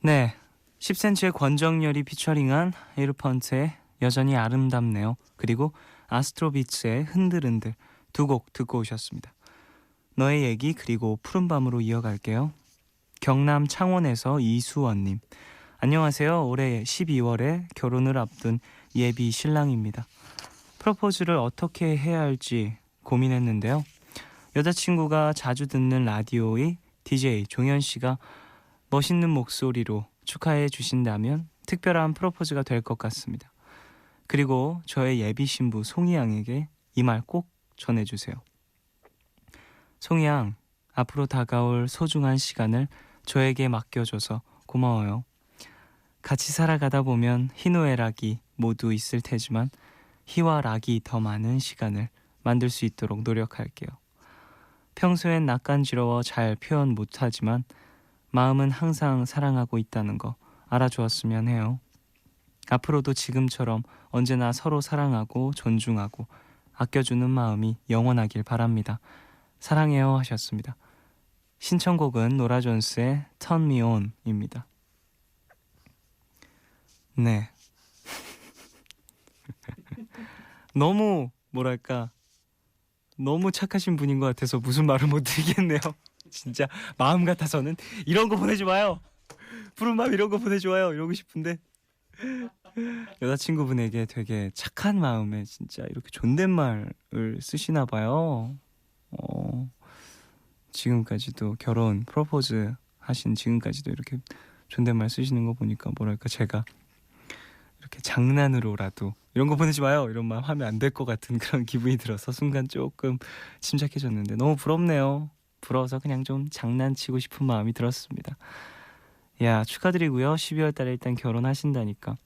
네, 10cm의 권정열이 피처링한 에르펀트의 여전히 아름답네요. 그리고 아스트로비츠의 흔들흔들 두 곡 듣고 오셨습니다. 너의 얘기 그리고 푸른밤으로 이어갈게요. 경남 창원에서 이수원님, 안녕하세요. 올해 12월에 결혼을 앞둔 예비 신랑입니다. 프로포즈를 어떻게 해야 할지 고민했는데요. 여자친구가 자주 듣는 라디오의 DJ 종현씨가 멋있는 목소리로 축하해 주신다면 특별한 프로포즈가 될 것 같습니다. 그리고 저의 예비 신부 송이양에게 이 말 꼭 전해주세요. 송이양, 앞으로 다가올 소중한 시간을 저에게 맡겨줘서 고마워요. 같이 살아가다 보면 희노애락이 모두 있을 테지만 희와 락이 더 많은 시간을 만들 수 있도록 노력할게요. 평소엔 낯간지러워 잘 표현 못하지만 마음은 항상 사랑하고 있다는 거 알아주었으면 해요. 앞으로도 지금처럼 언제나 서로 사랑하고 존중하고 아껴주는 마음이 영원하길 바랍니다. 사랑해요 하셨습니다. 신청곡은 노라 존스의 Turn Me On입니다. 네. 너무 뭐랄까 너무 착하신 분인 것 같아서 무슨 말을 못 드리겠네요. 진짜 마음 같아서는 이런 거 보내지 마요. 푸른 밤 이런 거 보내지 마요. 이러고 싶은데 여자친구분에게 되게 착한 마음에 진짜 이렇게 존댓말을 쓰시나 봐요. 지금까지도 결혼 프로포즈 하신 지금까지도 이렇게 존댓말 쓰시는 거 보니까 뭐랄까 제가 이렇게 장난으로라도 이런 거 보내지 마요 이런 말 하면 안 될 것 같은 그런 기분이 들어서 순간 조금 침착해졌는데 너무 부럽네요. 부러워서 그냥 좀 장난치고 싶은 마음이 들었습니다. 야, 축하드리고요. 12월 달에 일단 결혼하신다니까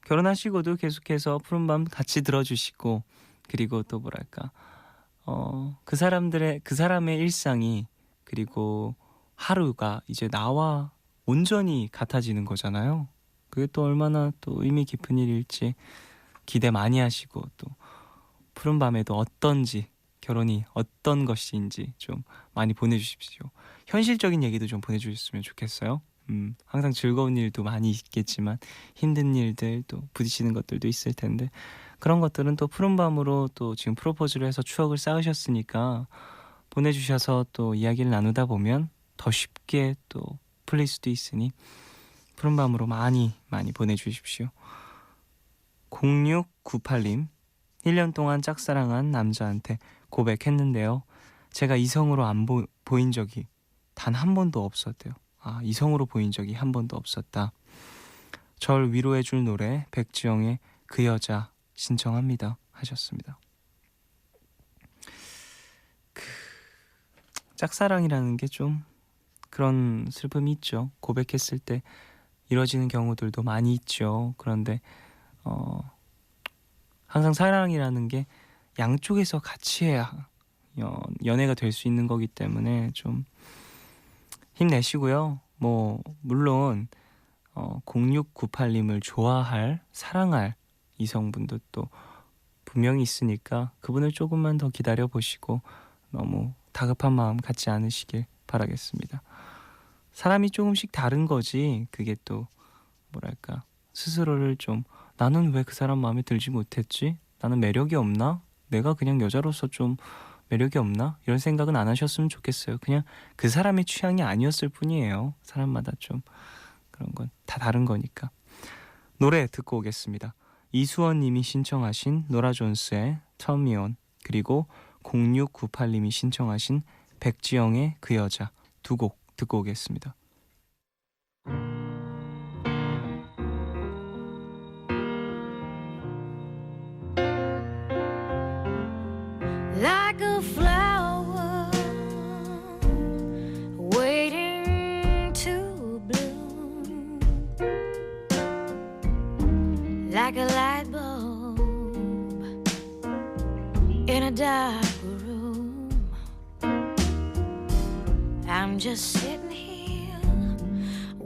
결혼하시고도 계속해서 푸른밤 같이 들어주시고 그리고 또 뭐랄까 그 사람의 일상이 그리고 하루가 이제 나와 온전히 같아지는 거잖아요. 그게 또 얼마나 또 의미 깊은 일일지 기대 많이 하시고 또 푸른밤에도 어떤지 결혼이 어떤 것인지 좀 많이 보내주십시오. 현실적인 얘기도 좀 보내주셨으면 좋겠어요. 항상 즐거운 일도 많이 있겠지만 힘든 일들 또 부딪히는 것들도 있을 텐데 그런 것들은 또 푸른밤으로 또 지금 프로포즈를 해서 추억을 쌓으셨으니까 보내주셔서 또 이야기를 나누다 보면 더 쉽게 또 풀릴 수도 있으니 푸른밤으로 많이 보내주십시오. 0698님, 1년 동안 짝사랑한 남자한테 고백했는데요. 제가 이성으로 안 보인 적이 단 한 번도 없었대요. 아, 이성으로 보인 적이 한 번도 없었다. 절 위로해줄 노래 백지영의 그 여자 신청합니다 하셨습니다. 짝사랑이라는 게 좀 그런 슬픔이 있죠. 고백했을 때 이뤄지는 경우들도 많이 있죠. 그런데 항상 사랑이라는 게 양쪽에서 같이 해야 연애가 될 수 있는 거기 때문에 좀 힘내시고요. 뭐 물론 0698님을 좋아할 사랑할 이성분도 또 분명히 있으니까 그분을 조금만 더 기다려 보시고 너무 다급한 마음 갖지 않으시길 바라겠습니다. 사람이 조금씩 다른 거지 그게 또 뭐랄까 스스로를 좀 나는 왜 그 사람 마음에 들지 못했지? 나는 매력이 없나? 내가 그냥 여자로서 좀 매력이 없나? 이런 생각은 안 하셨으면 좋겠어요. 그냥 그 사람의 취향이 아니었을 뿐이에요. 사람마다 좀 그런 건 다 다른 거니까. 노래 듣고 오겠습니다. 이수원님이 신청하신 노라 존스의 Turn Me On 그리고 0698님이 신청하신 백지영의 그 여자 두 곡 듣고 오겠습니다. Like a flower waiting to bloom, like a light bulb in a dark room. I'm just sitting here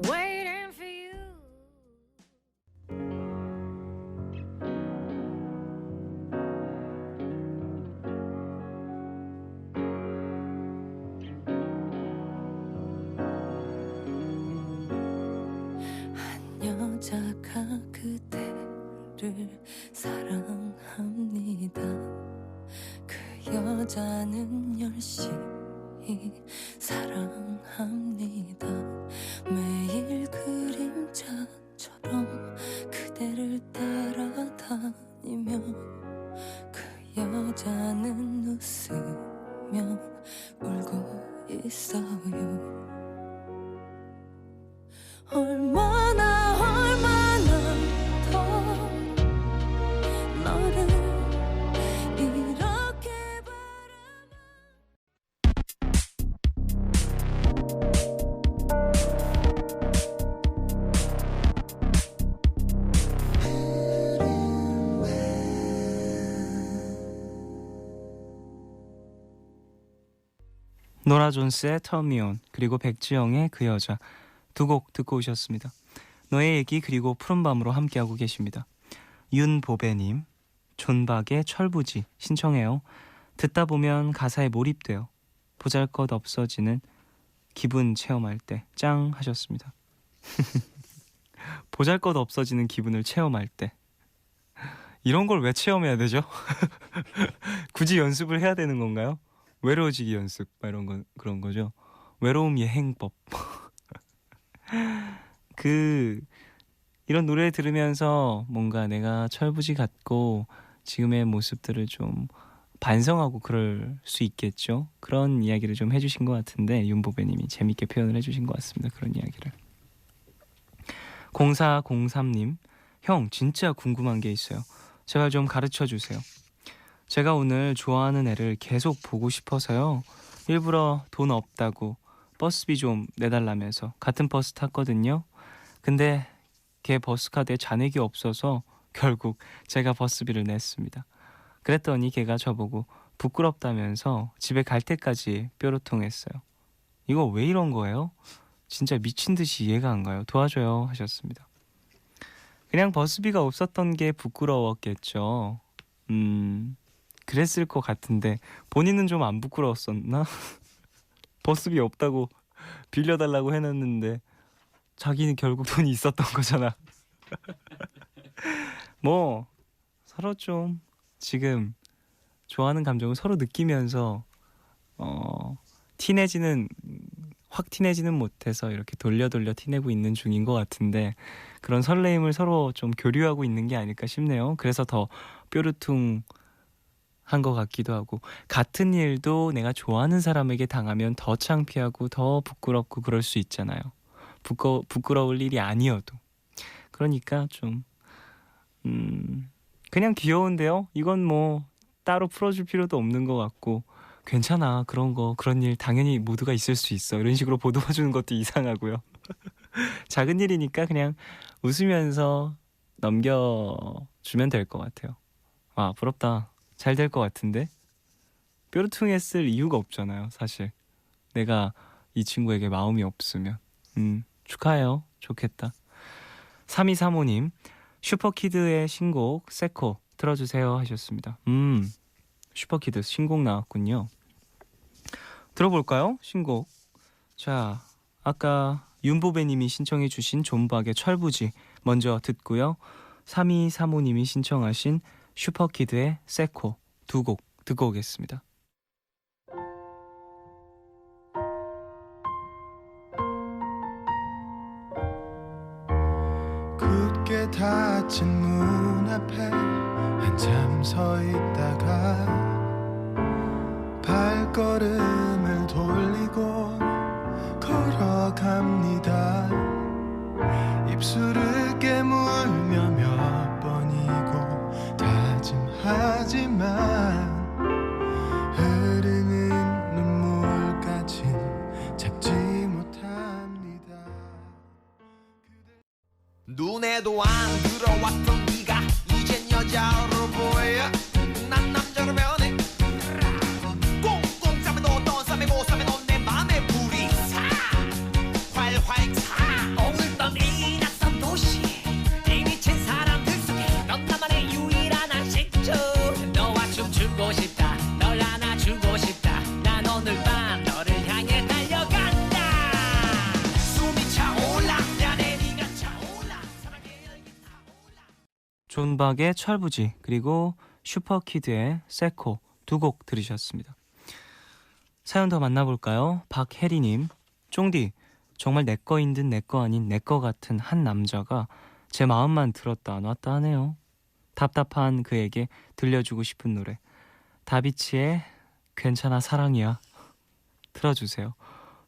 waiting for you. 여자가 그대를 사랑합니다. 그 여자는 열심히 사랑합니다. 매일 그림자처럼 그대를 따라다니며 그 여자는 웃으며 울고 있어요. 얼마나 더 너를 이렇게 노라 존스의 Turn Me On 그리고 백지영의 그 여자 두 곡 듣고 오셨습니다. 너의 얘기 그리고 푸른밤으로 함께하고 계십니다. 윤보배님, 존박의 철부지 신청해요. 듣다 보면 가사에 몰입돼요. 보잘것 없어지는 기분 체험할 때 짱 하셨습니다. 보잘것 없어지는 기분을 체험할 때 이런 걸 왜 체험해야 되죠? 굳이 연습을 해야 되는 건가요? 외로워지기 연습 이런 거 그런 거죠. 외로움 예행법. 이런 노래 들으면서 뭔가 내가 철부지 같고 지금의 모습들을 좀 반성하고 그럴 수 있겠죠. 그런 이야기를 좀 해주신 것 같은데 윤보배님이 재밌게 표현을 해주신 것 같습니다. 그런 이야기를. 0403님, 형 진짜 궁금한 게 있어요. 제발 좀 가르쳐주세요. 제가 오늘 좋아하는 애를 계속 보고 싶어서요. 일부러 돈 없다고 버스비 좀 내달라면서 같은 버스 탔거든요. 근데 걔 버스카드에 잔액이 없어서 결국 제가 버스비를 냈습니다. 그랬더니 걔가 저보고 부끄럽다면서 집에 갈 때까지 뾰로통했어요. 이거 왜 이런 거예요? 진짜 미친 듯이 이해가 안 가요. 도와줘요 하셨습니다. 그냥 버스비가 없었던 게 부끄러웠겠죠. 그랬을 것 같은데 본인은 좀 안 부끄러웠었나? 버스비 없다고 빌려달라고 해놨는데 자기는 결국 돈이 있었던 거잖아. 뭐 서로 좀 지금 좋아하는 감정을 서로 느끼면서 확 티내지는 못해서 이렇게 돌려 티내고 있는 중인 것 같은데 그런 설레임을 서로 좀 교류하고 있는 게 아닐까 싶네요. 그래서 더 뾰루퉁 한 것 같기도 하고 같은 일도 내가 좋아하는 사람에게 당하면 더 창피하고 더 부끄럽고 그럴 수 있잖아요. 부끄러울 일이 아니어도 그러니까 좀 그냥 귀여운데요. 이건 뭐 따로 풀어줄 필요도 없는 것 같고 괜찮아 그런 일 당연히 모두가 있을 수 있어 이런 식으로 보도해주는 것도 이상하고요. 작은 일이니까 그냥 웃으면서 넘겨주면 될 것 같아요. 와 부럽다. 잘 될 것 같은데 뾰루퉁했을 이유가 없잖아요. 사실 내가 이 친구에게 마음이 없으면 축하해요. 좋겠다. 3235님 슈퍼키드의 신곡 세코 틀어주세요 하셨습니다. 슈퍼키드 신곡 나왔군요. 들어볼까요? 신곡. 자 아까 윤보배님이 신청해 주신 존박의 철부지 먼저 듣고요. 3235님이 신청하신 슈퍼키드의 세코 두 곡 듣고 오겠습니다. 굳게 닫힌 문 앞에 한참 서 있다가 발걸음을 하지만 흐르는 눈물까진 잡지 못합니다. 눈에도 안 들어왔던 네가 이젠 여자로 보여. 난 남자로 변해. 꽁꽁 싸매도 또 싸매고 싸매도 내 맘에 불이 사 활활 타. 오늘 밤 이 낯선 도시 이 미친 사람들 속에 넌 나만의 유일한 안식처. 너와 춤추고 싶다 널 안아주고 싶다. 난 오늘 밤 너를 향해 달려간다. 숨이 차올라 내 안에 네가 차올라 사랑의 열기 타올라. 존박의 철부지 그리고 슈퍼키드의 세코 두 곡 들으셨습니다. 사연 더 만나볼까요? 박혜리님, 쫑디 정말 내 거인 듯 내 거 아닌 내 거 같은 한 남자가 제 마음만 들었다 놨다 하네요. 답답한 그에게 들려주고 싶은 노래 다비치의 괜찮아 사랑이야 틀어주세요.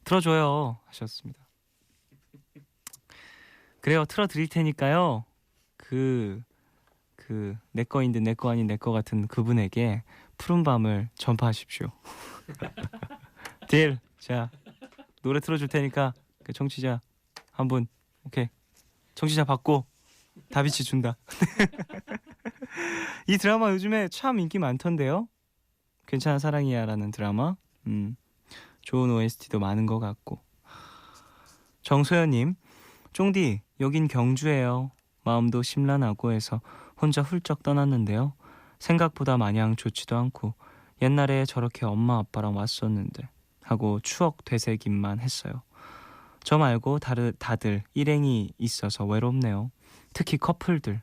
틀어줘요 하셨습니다. 그래요, 틀어드릴 테니까요. 내 거인 듯 내 거 아닌 내 거 같은 그분에게 푸른 밤을 전파하십시오. 딜. 자, 노래 틀어줄 테니까 그 청취자 한 분, 오케이, 청취자 받고 다비치 준다. 이 드라마 요즘에 참 인기 많던데요. 괜찮아 사랑이야라는 드라마. 좋은 OST도 많은 것 같고. 정소연님, 쫑디 여긴 경주예요. 마음도 심란하고 해서 혼자 훌쩍 떠났는데요. 생각보다 마냥 좋지도 않고 옛날에 저렇게 엄마 아빠랑 왔었는데 하고 추억 되새김만 했어요. 저 말고 다들 일행이 있어서 외롭네요. 특히 커플들.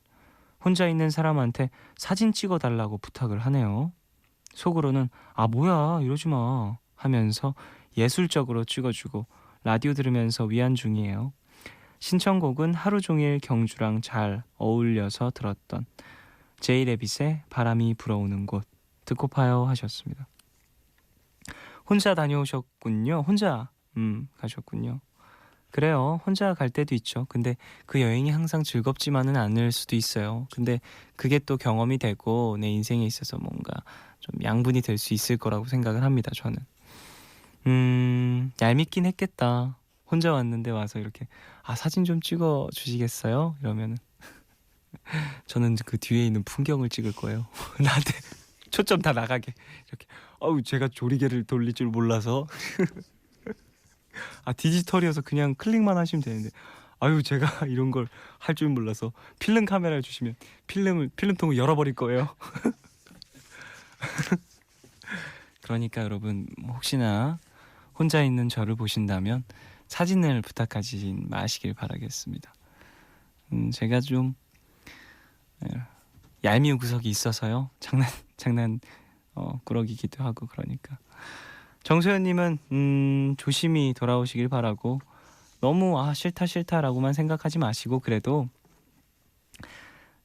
혼자 있는 사람한테 사진 찍어달라고 부탁을 하네요. 속으로는 아 뭐야 이러지 마 하면서 예술적으로 찍어주고 라디오 들으면서 위안 중이에요. 신청곡은 하루 종일 경주랑 잘 어울려서 들었던 제이레빗의 바람이 불어오는 곳 듣고파요 하셨습니다. 혼자 다녀오셨군요. 혼자 가셨군요. 그래요. 혼자 갈 때도 있죠. 근데 그 여행이 항상 즐겁지만은 않을 수도 있어요. 근데 그게 또 경험이 되고 내 인생에 있어서 뭔가 좀 양분이 될 수 있을 거라고 생각을 합니다. 저는 얄밉긴 했겠다. 혼자 왔는데 와서 이렇게 아 사진 좀 찍어 주시겠어요? 이러면은 저는 그 뒤에 있는 풍경을 찍을 거예요. 나한테 초점 다 나가게 이렇게. 제가 조리개를 돌릴 줄 몰라서 아 디지털이어서 그냥 클릭만 하시면 되는데 제가 이런 걸 할 줄 몰라서 필름 카메라를 주시면 필름통을 열어버릴 거예요. 그러니까 여러분 혹시나 혼자 있는 저를 보신다면 사진을 부탁하지 마시길 바라겠습니다. 제가 좀 얄미운 구석이 있어서요. 장난 꾸러기기도 하고 그러니까. 정소연님은 조심히 돌아오시길 바라고 너무 싫다라고만 생각하지 마시고 그래도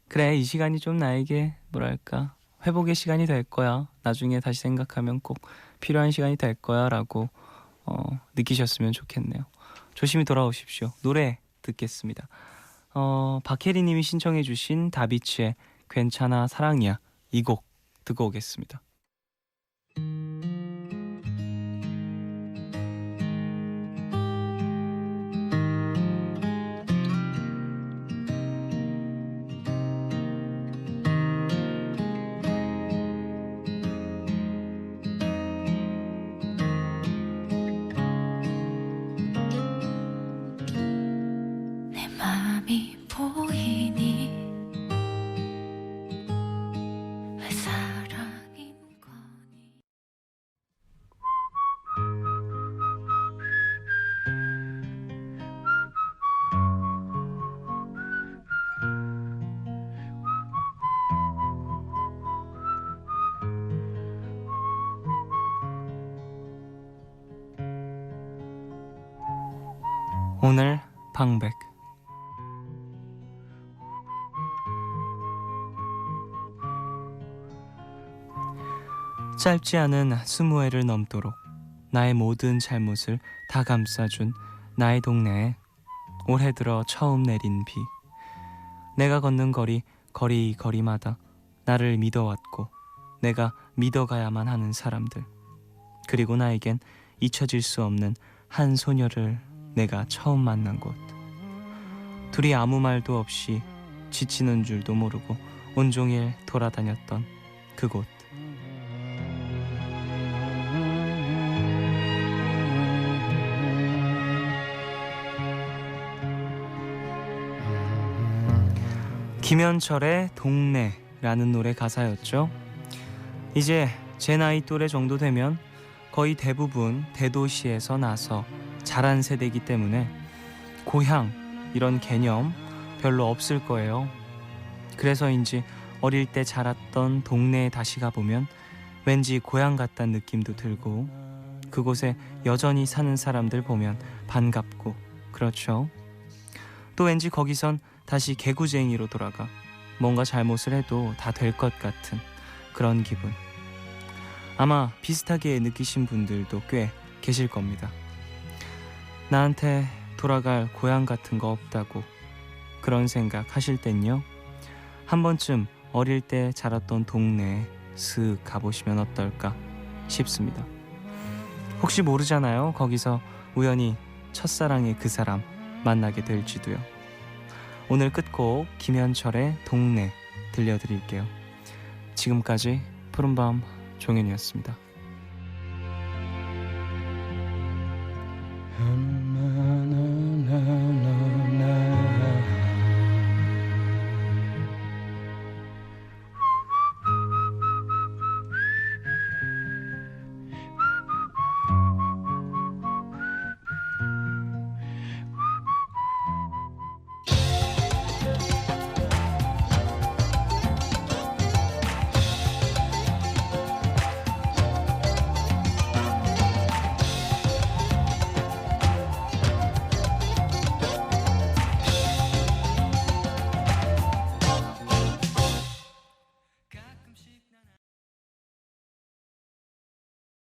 그래 이 시간이 좀 나에게 뭐랄까 회복의 시간이 될 거야. 나중에 다시 생각하면 꼭 필요한 시간이 될 거야 라고 느끼셨으면 좋겠네요. 조심히 돌아오십시오. 노래 듣겠습니다. 박혜리님이 신청해 주신 다비치의 괜찮아 사랑이야 이 곡 듣고 오겠습니다. 내 맘이 보이니 왜 사랑인 거니. 오늘 방백. 짧지 않은 20회를 넘도록 나의 모든 잘못을 다 감싸준 나의 동네에 올해 들어 처음 내린 비. 내가 걷는 거리마다 나를 믿어왔고 내가 믿어가야만 하는 사람들, 그리고 나에겐 잊혀질 수 없는 한 소녀를 내가 처음 만난 곳. 둘이 아무 말도 없이 지치는 줄도 모르고 온종일 돌아다녔던 그곳. 김현철의 동네라는 노래 가사였죠. 이제 제 나이 또래 정도 되면 거의 대부분 대도시에서 나서 자란 세대이기 때문에 고향 이런 개념 별로 없을 거예요. 그래서인지 어릴 때 자랐던 동네에 다시 가보면 왠지 고향 같다는 느낌도 들고 그곳에 여전히 사는 사람들 보면 반갑고 그렇죠. 또 왠지 거기선 다시 개구쟁이로 돌아가 뭔가 잘못을 해도 다 될 것 같은 그런 기분. 아마 비슷하게 느끼신 분들도 꽤 계실 겁니다. 나한테 돌아갈 고향 같은 거 없다고 그런 생각 하실 땐요, 한 번쯤 어릴 때 자랐던 동네에 슥 가보시면 어떨까 싶습니다. 혹시 모르잖아요. 거기서 우연히 첫사랑의 그 사람 만나게 될지도요. 오늘 끝곡 김현철의 동네 들려드릴게요. 지금까지 푸른밤 종현이었습니다.